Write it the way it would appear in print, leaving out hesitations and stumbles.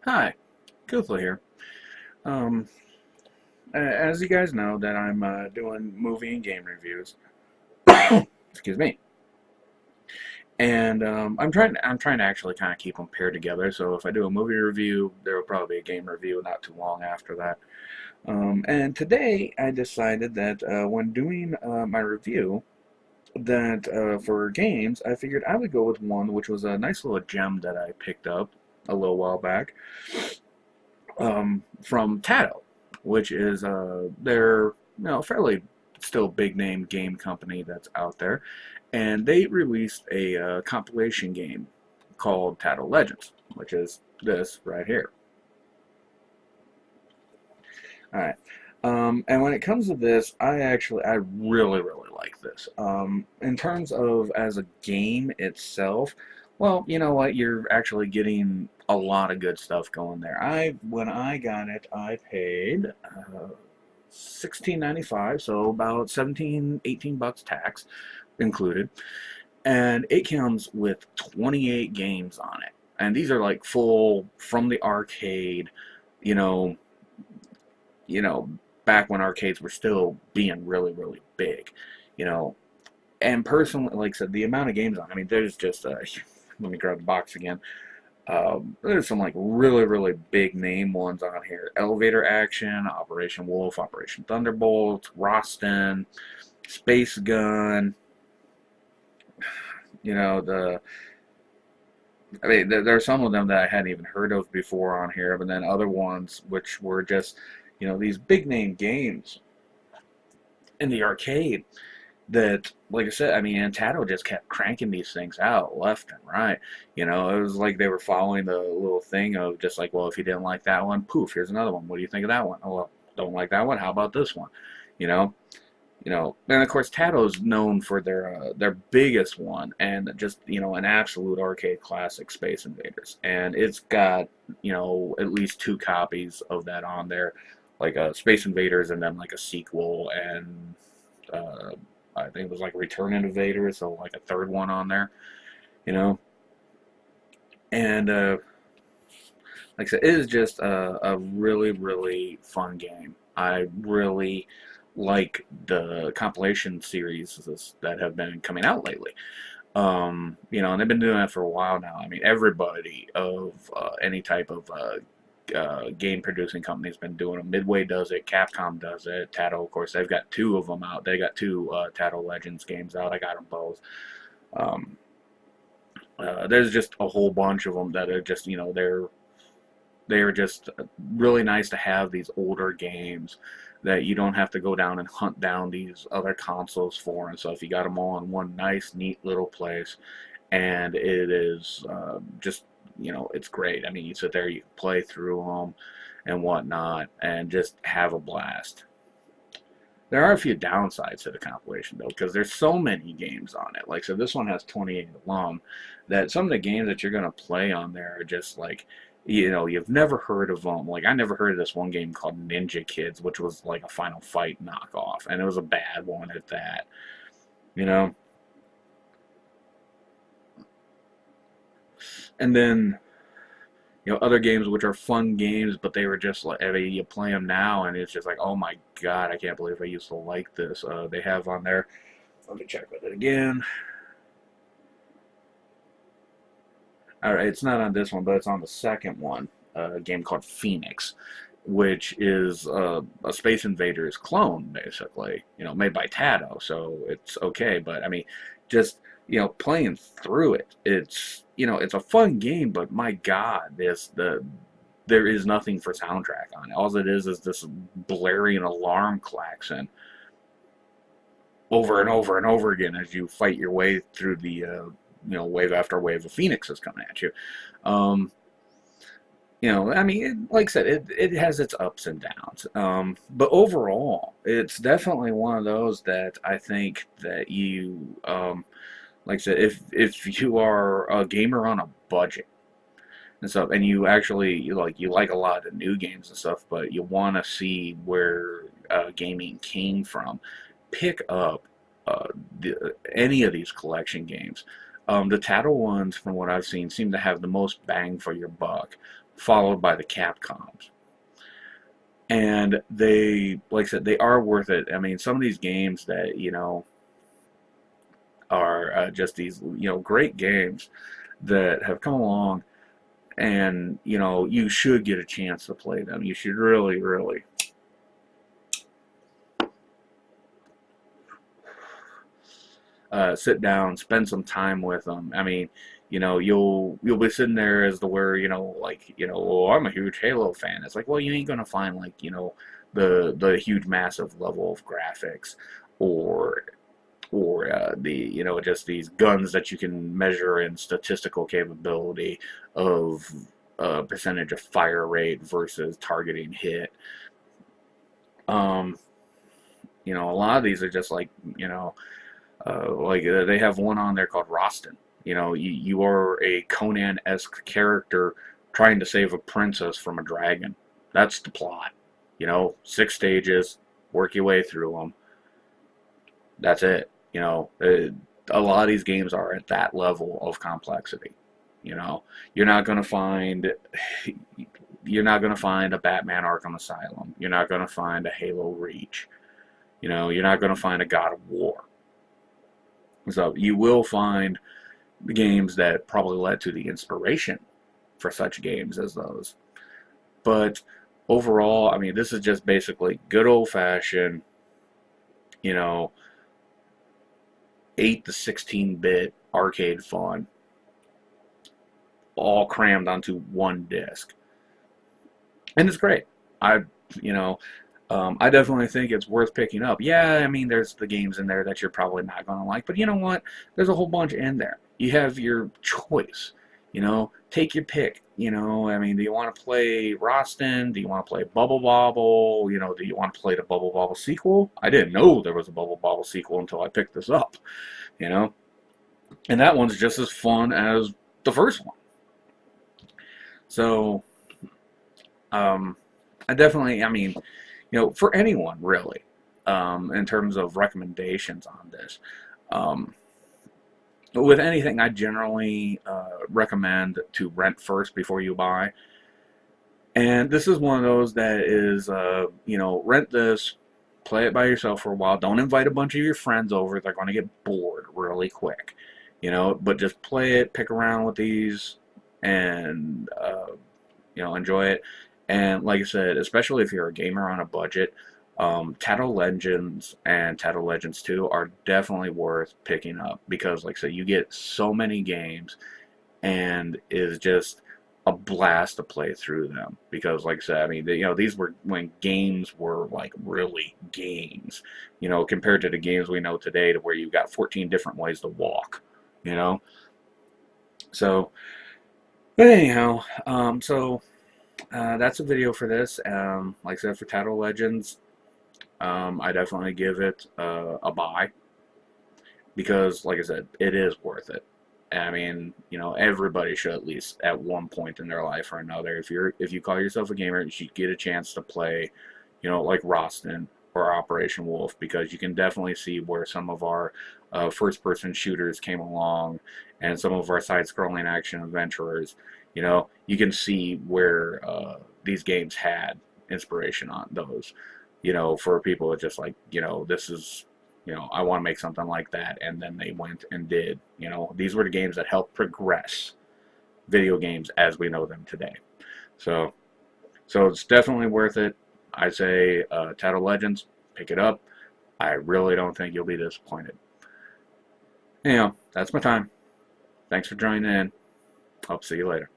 Hi, Cuthla here. Um, as you guys know, that I'm doing movie and game reviews. Excuse me. And I'm trying to actually kind of keep them paired together. So if I do a movie review, there will probably be a game review not too long after that. And today I decided that when doing my review, that for games, I figured I would go with one which was a nice little gem that I picked up a little while back. From Taito, which is their fairly still big name game company that's out there, and they released a compilation game called Taito Legends, which is this right here. All right. And when it comes to this, I really like this. In terms of as a game itself, well, you know what? You're actually getting a lot of good stuff going there. When I got it, I paid 16.95, so about 17, 18 bucks tax included, and it comes with 28 games on it, and these are like full from the arcade, you know, you know, back when arcades were still being really big, you know. And personally, like I said, the amount of games on, I mean, there's just, let me grab the box again. There's some like really big name ones on here. Elevator Action, Operation Wolf, Operation Thunderbolt, Roston, Space Gun, you know, I mean, there are some of them that I hadn't even heard of before on here, but then other ones which were just, these big name games in the arcade that, like I said, I mean, Antato just kept cranking these things out left and right. It was like they were following the little thing of just like, well, if you didn't like that one, poof, here's another one. What do you think of that one? Oh, well, don't like that one. How about this one? You know, and of course, Tato's known for their biggest one, and just an absolute arcade classic, Space Invaders, and it's got at least two copies of that on there, like Space Invaders, and then like a sequel, and uh, I think it was like Return Invaders, so like a third one on there, you know, and like I said, it is just a really fun game. I really like the compilation series that have been coming out lately. And they've been doing that for a while now. I mean, everybody of any type of game producing company has been doing them. Midway does it, Capcom does it, Tato, of course, they've got two of them out. They got two Tato Legends games out. I got them both. Um, there's just a whole bunch of them that are just, they're just really nice to have these older games that you don't have to go down and hunt down these other consoles for and stuff. You got them all in one nice, neat little place, and it is just it's great. I mean, you sit there, you can play through them and whatnot, and just have a blast. There are a few downsides to the compilation though, because there's so many games on it. Like, so this one has 28 alone. That some of the games that you're gonna play on there are just like, you've never heard of them. Like, I never heard of this one game called Ninja Kids, which was like a Final Fight knockoff, and it was a bad one at that. You know, and then other games which are fun games, but they were just like, I mean, you play them now, and it's just like, oh my god, I can't believe I used to like this. They have on there. Let me check with it again. All right, it's not on this one, but it's on the second one. A game called Phoenix, which is a Space Invaders clone, basically. Made by Tato, so it's okay. But I mean, just playing through it, it's a fun game. But my God, there is nothing for soundtrack on it. All it is this blaring alarm klaxon over and over and over again as you fight your way through the wave after wave of phoenixes coming at you. Um, I mean, like I said, it has its ups and downs. But overall, it's definitely one of those that I think that like I said, if you are a gamer on a budget and stuff, and you actually you like a lot of new games and stuff, but you want to see where gaming came from, pick up any of these collection games. The Taito ones, from what I've seen, seem to have the most bang for your buck, followed by the Capcoms. And they, like I said, they are worth it. I mean, some of these games that, are just these, great games that have come along, and, you should get a chance to play them. You should really, really sit down, spend some time with them. I mean, you'll be sitting there as the where, like, well, I'm a huge Halo fan. It's like, well, you ain't gonna find, like, the huge massive level of graphics, or the, just these guns that you can measure in statistical capability of percentage of fire rate versus targeting hit. um a lot of these are just like, they have one on there called Rostin. You are a Conan-esque character trying to save a princess from a dragon. That's the plot. 6 stages, work your way through them. That's it. A lot of these games are at that level of complexity. You're not going to find a Batman Arkham Asylum. You're not going to find a Halo Reach. You're not going to find a God of War. So you will find the games that probably led to the inspiration for such games as those. But overall, I mean, this is just basically good old-fashioned, 8 to 16-bit arcade fun, all crammed onto one disc. And it's great. You know, I definitely think it's worth picking up. Yeah, I mean, there's the games in there that you're probably not going to like, but you know what? There's a whole bunch in there. You have your choice. Take your pick. I mean, do you want to play Rostin? Do you want to play Bubble Bobble? Do you want to play the Bubble Bobble sequel? I didn't know there was a Bubble Bobble sequel until I picked this up. And that one's just as fun as the first one. So, I definitely, I mean, for anyone really, in terms of recommendations on this, with anything, I generally recommend to rent first before you buy. And this is one of those that is, rent this, play it by yourself for a while. Don't invite a bunch of your friends over. They're going to get bored really quick. But just play it, pick around with these, and, enjoy it. And like I said, especially if you're a gamer on a budget, Taito Legends and Taito Legends 2 are definitely worth picking up because, like I said, you get so many games, and it's just a blast to play through them. Because, like I said, I mean, these were when games were like really games, compared to the games we know today, to where you've got 14 different ways to walk, So, but anyhow, that's a video for this. Like I said, for Taito Legends, I definitely give it a buy because, like I said, it is worth it. I mean, everybody should at least at one point in their life or another, if you call yourself a gamer, you should get a chance to play, like Rostin or Operation Wolf, because you can definitely see where some of our first-person shooters came along, and some of our side-scrolling action adventurers. You can see where these games had inspiration on those. For people, it's just like, this is, I want to make something like that, and then they went and did. These were the games that helped progress video games as we know them today. So it's definitely worth it. I say Taito Legends, pick it up. I really don't think you'll be disappointed. Anyhow, that's my time. Thanks for joining in. I'll see you later.